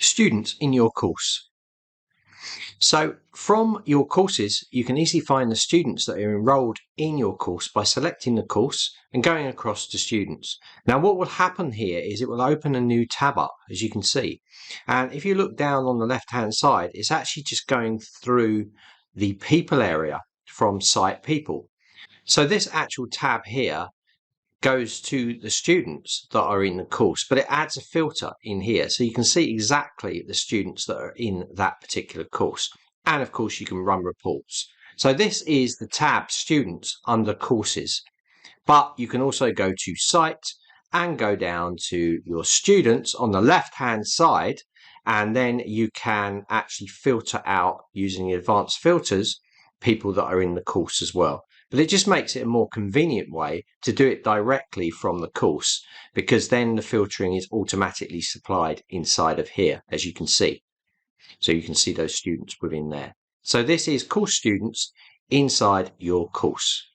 Students in your course. So from your courses, you can easily find the students that are enrolled in your course by selecting the course and going across to students. Now what will happen here is it will open a new tab up, as you can see. And if you look down on the left hand side, it's actually just going through the people area from Site People. So this actual tab here goes to the students that are in the course, but it adds a filter in here so you can see exactly the students that are in that particular course. And of course you can run reports. So this is the tab Students under Courses, but you can also go to Site and go down to your students on the left hand side, and then you can actually filter out using advanced filters people that are in the course as well. But it just makes it a more convenient way to do it directly from the course, because then the filtering is automatically supplied inside of here, as you can see. So you can see those students within there. So this is course students inside your course.